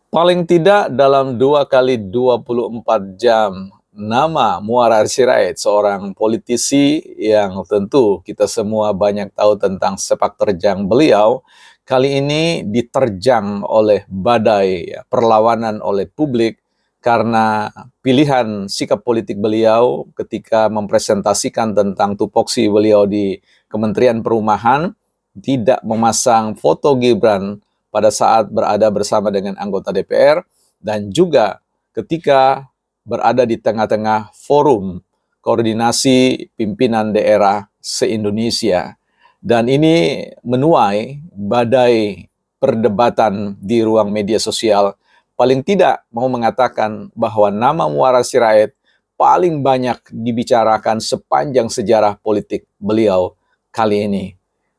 Paling tidak dalam 2 kali 24 jam, nama Muarar Sirait, seorang politisi yang tentu kita semua banyak tahu tentang sepak terjang beliau, kali ini diterjang oleh badai ya, perlawanan oleh publik karena pilihan sikap politik beliau ketika mempresentasikan tentang tupoksi beliau di Kementerian Perumahan, tidak memasang foto Gibran pada saat berada bersama dengan anggota DPR dan juga ketika berada di tengah-tengah forum koordinasi pimpinan daerah se-Indonesia. Dan ini menuai badai perdebatan di ruang media sosial. Paling tidak mau mengatakan bahwa nama Muara Sirait paling banyak dibicarakan sepanjang sejarah politik beliau kali ini.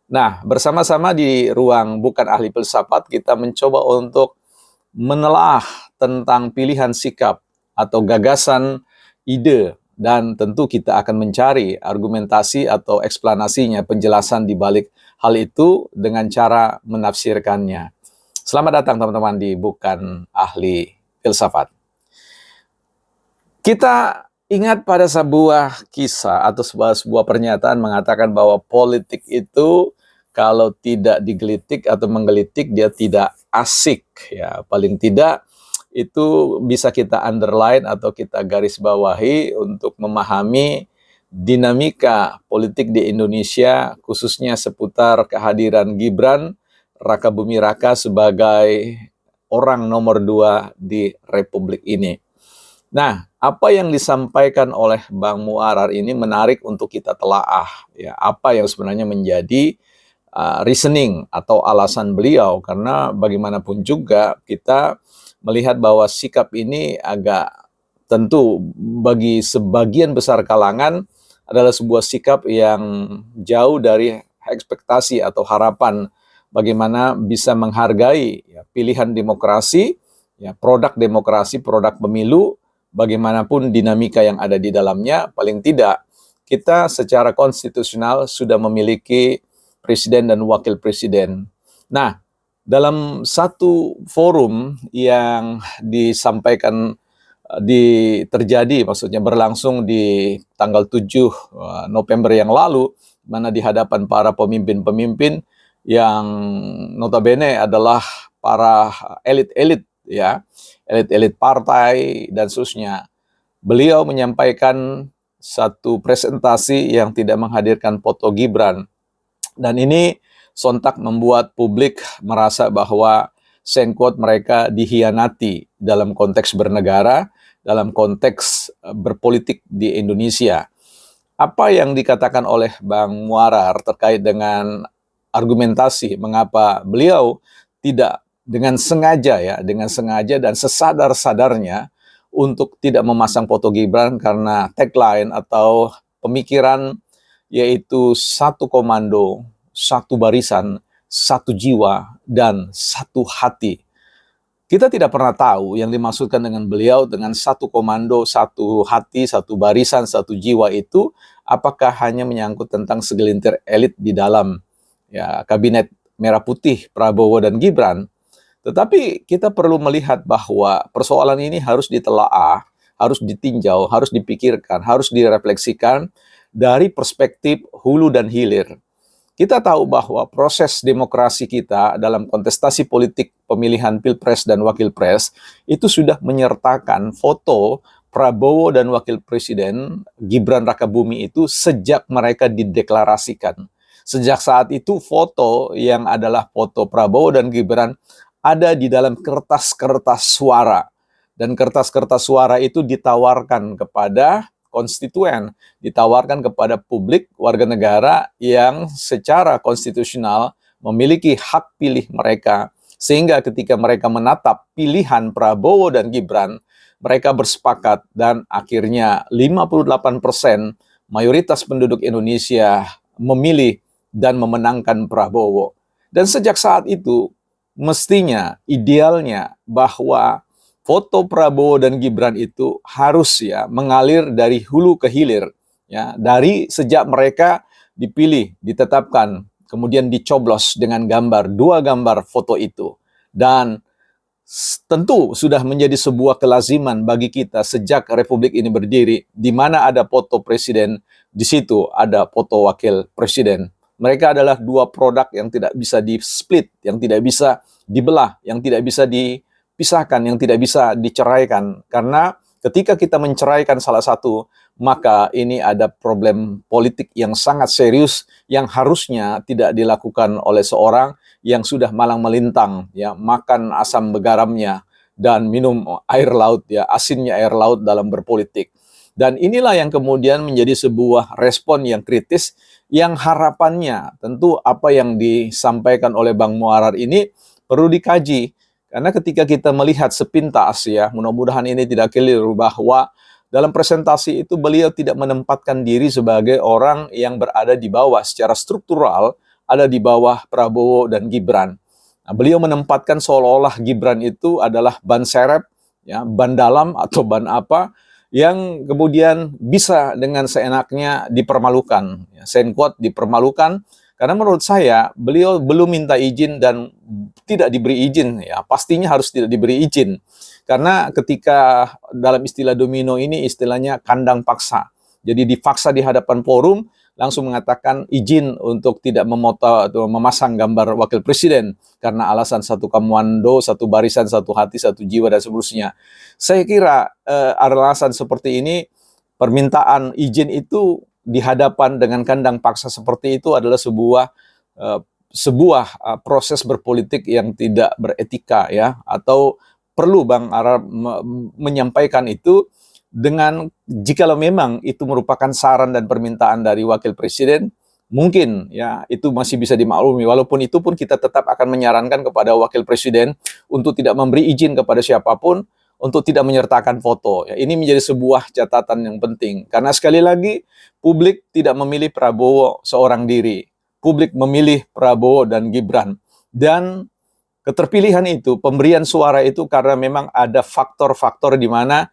Nah, bersama-sama di ruang Bukan Ahli Filsafat, kita mencoba untuk menelah tentang pilihan sikap atau gagasan, ide, dan tentu kita akan mencari argumentasi atau eksplanasinya, penjelasan di balik hal itu dengan cara menafsirkannya. Selamat datang teman-teman di Bukan Ahli Filsafat. Kita ingat pada sebuah kisah atau sebuah pernyataan mengatakan bahwa politik itu kalau tidak digelitik atau menggelitik dia tidak asik ya. Paling tidak itu bisa kita underline atau kita garis bawahi untuk memahami dinamika politik di Indonesia khususnya seputar kehadiran Gibran Rakabuming Raka sebagai orang nomor 2 di Republik ini. Nah, apa yang disampaikan oleh Bang Muarar ini menarik untuk kita telaah ya, apa yang sebenarnya menjadi reasoning atau alasan beliau, karena bagaimanapun juga kita melihat bahwa sikap ini agak tentu bagi sebagian besar kalangan adalah sebuah sikap yang jauh dari ekspektasi atau harapan bagaimana bisa menghargai ya, pilihan demokrasi, ya, produk pemilu, bagaimanapun dinamika yang ada di dalamnya, paling tidak kita secara konstitusional sudah memiliki presiden dan wakil presiden. Nah, dalam satu forum yang disampaikan terjadi, maksudnya berlangsung di tanggal 7 November yang lalu, mana di hadapan para pemimpin-pemimpin yang notabene adalah para elit-elit ya, elit-elit partai dan seterusnya. Beliau menyampaikan satu presentasi yang tidak menghadirkan foto Gibran. Dan ini sontak membuat publik merasa bahwa sengkot mereka dihianati dalam konteks bernegara, dalam konteks berpolitik di Indonesia. Apa yang dikatakan oleh Bang Muarar terkait dengan argumentasi mengapa beliau tidak dengan sengaja dan sesadar-sadarnya untuk tidak memasang foto Gibran karena tagline atau pemikiran yaitu satu komando, satu barisan, satu jiwa, dan satu hati. Kita tidak pernah tahu yang dimaksudkan dengan beliau dengan satu komando, satu hati, satu barisan, satu jiwa itu apakah hanya menyangkut tentang segelintir elit di dalam ya kabinet merah putih Prabowo dan Gibran. Tetapi kita perlu melihat bahwa persoalan ini harus ditelaah, harus ditinjau, harus dipikirkan, harus direfleksikan dari perspektif hulu dan hilir. Kita tahu bahwa proses demokrasi kita dalam kontestasi politik pemilihan Pilpres dan Wakil Pres itu sudah menyertakan foto Prabowo dan Wakil Presiden Gibran Rakabuming itu sejak mereka dideklarasikan. Sejak saat itu foto yang adalah foto Prabowo dan Gibran ada di dalam kertas-kertas suara. Dan kertas-kertas suara itu ditawarkan kepada konstituen, ditawarkan kepada publik warga negara yang secara konstitusional memiliki hak pilih mereka. Sehingga ketika mereka menatap pilihan Prabowo dan Gibran, mereka bersepakat dan akhirnya 58% mayoritas penduduk Indonesia memilih dan memenangkan Prabowo. Dan sejak saat itu, mestinya, idealnya bahwa foto Prabowo dan Gibran itu harus ya mengalir dari hulu ke hilir ya, dari sejak mereka dipilih, ditetapkan, kemudian dicoblos dengan dua gambar foto itu. Dan tentu sudah menjadi sebuah kelaziman bagi kita sejak Republik ini berdiri, di mana ada foto presiden, di situ ada foto wakil presiden. Mereka adalah dua produk yang tidak bisa di-split, yang tidak bisa dibelah, yang tidak bisa dipisahkan, yang tidak bisa diceraikan. Karena ketika kita menceraikan salah satu, maka ini ada problem politik yang sangat serius yang harusnya tidak dilakukan oleh seorang yang sudah malang melintang, ya, makan asam begaramnya dan minum air laut, ya, asinnya air laut dalam berpolitik. Dan inilah yang kemudian menjadi sebuah respon yang kritis, yang harapannya tentu apa yang disampaikan oleh Bang Muarar ini perlu dikaji. Karena ketika kita melihat sepintas, ya, mudah-mudahan ini tidak keliru, bahwa dalam presentasi itu beliau tidak menempatkan diri sebagai orang yang berada di bawah secara struktural, ada di bawah Prabowo dan Gibran. Nah, beliau menempatkan seolah-olah Gibran itu adalah ban serep, ya, ban dalam atau ban apa, yang kemudian bisa dengan seenaknya dipermalukan. Ya, quote, dipermalukan, karena menurut saya beliau belum minta izin dan tidak diberi izin. Ya, pastinya harus tidak diberi izin. Karena ketika dalam istilah domino ini istilahnya kandang paksa. Jadi dipaksa di hadapan forum, langsung mengatakan izin untuk tidak memoto atau memasang gambar wakil presiden karena alasan satu komando, satu barisan, satu hati, satu jiwa, dan seterusnya. Saya kira alasan seperti ini, permintaan izin itu di hadapan dengan kandang paksa seperti itu adalah sebuah proses berpolitik yang tidak beretika, ya, atau perlu Bang Ara menyampaikan itu dengan jikalau memang itu merupakan saran dan permintaan dari wakil presiden, mungkin, ya, itu masih bisa dimaklumi. Walaupun itu pun kita tetap akan menyarankan kepada wakil presiden untuk tidak memberi izin kepada siapapun untuk tidak menyertakan foto. Ya, ini menjadi sebuah catatan yang penting. Karena sekali lagi, publik tidak memilih Prabowo seorang diri. Publik memilih Prabowo dan Gibran. Dan keterpilihan itu, pemberian suara itu karena memang ada faktor-faktor di mana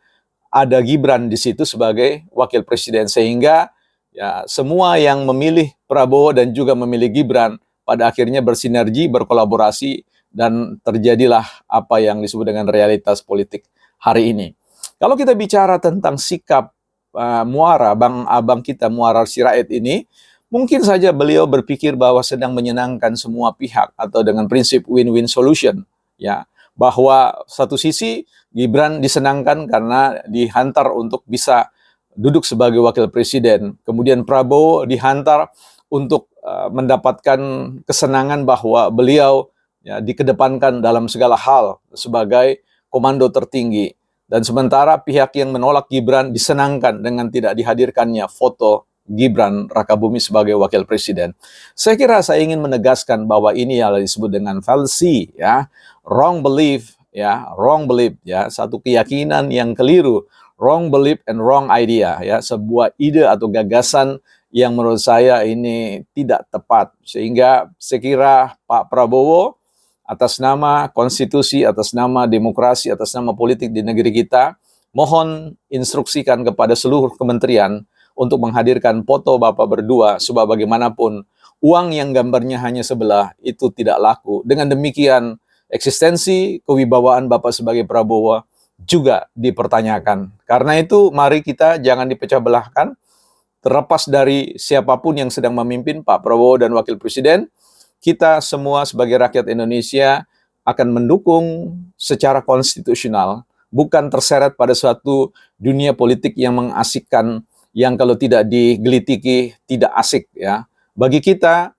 ada Gibran di situ sebagai wakil presiden, sehingga, ya, semua yang memilih Prabowo dan juga memilih Gibran pada akhirnya bersinergi, berkolaborasi, dan terjadilah apa yang disebut dengan realitas politik hari ini. Kalau kita bicara tentang sikap Muara, abang kita Muarar Sirait ini, mungkin saja beliau berpikir bahwa sedang menyenangkan semua pihak atau dengan prinsip win-win solution, ya, bahwa satu sisi Gibran disenangkan karena dihantar untuk bisa duduk sebagai wakil presiden. Kemudian Prabowo dihantar untuk mendapatkan kesenangan bahwa beliau, ya, dikedepankan dalam segala hal sebagai komando tertinggi. Dan sementara pihak yang menolak Gibran disenangkan dengan tidak dihadirkannya foto Gibran Rakabumi sebagai wakil presiden. Saya kira saya ingin menegaskan bahwa ini yang disebut dengan fallacy, ya, wrong belief, ya, satu keyakinan yang keliru, wrong belief and wrong idea, ya, sebuah ide atau gagasan yang menurut saya ini tidak tepat. Sehingga saya kira Pak Prabowo atas nama konstitusi, atas nama demokrasi, atas nama politik di negeri kita, mohon instruksikan kepada seluruh kementerian untuk menghadirkan foto Bapak berdua, sebab bagaimanapun uang yang gambarnya hanya sebelah itu tidak laku. Dengan demikian eksistensi kewibawaan Bapak sebagai Prabowo juga dipertanyakan. Karena itu mari kita jangan dipecah belahkan, terlepas dari siapapun yang sedang memimpin, Pak Prabowo dan Wakil Presiden, kita semua sebagai rakyat Indonesia akan mendukung secara konstitusional, bukan terseret pada suatu dunia politik yang mengasikkan, yang kalau tidak digelitiki tidak asik, ya. Bagi kita,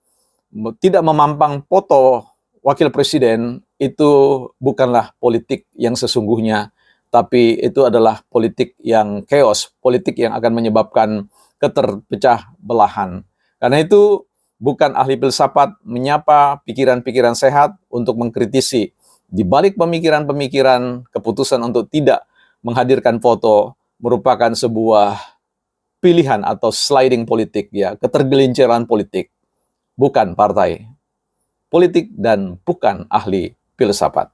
tidak memampang foto wakil presiden itu bukanlah politik yang sesungguhnya, tapi itu adalah politik yang chaos, politik yang akan menyebabkan keterpecah belahan. Karena itu bukan ahli filsafat menyapa pikiran-pikiran sehat untuk mengkritisi di balik pemikiran-pemikiran, keputusan untuk tidak menghadirkan foto merupakan sebuah pilihan atau sliding politik, ya, ketergelinciran politik, bukan partai politik dan bukan ahli filsafat.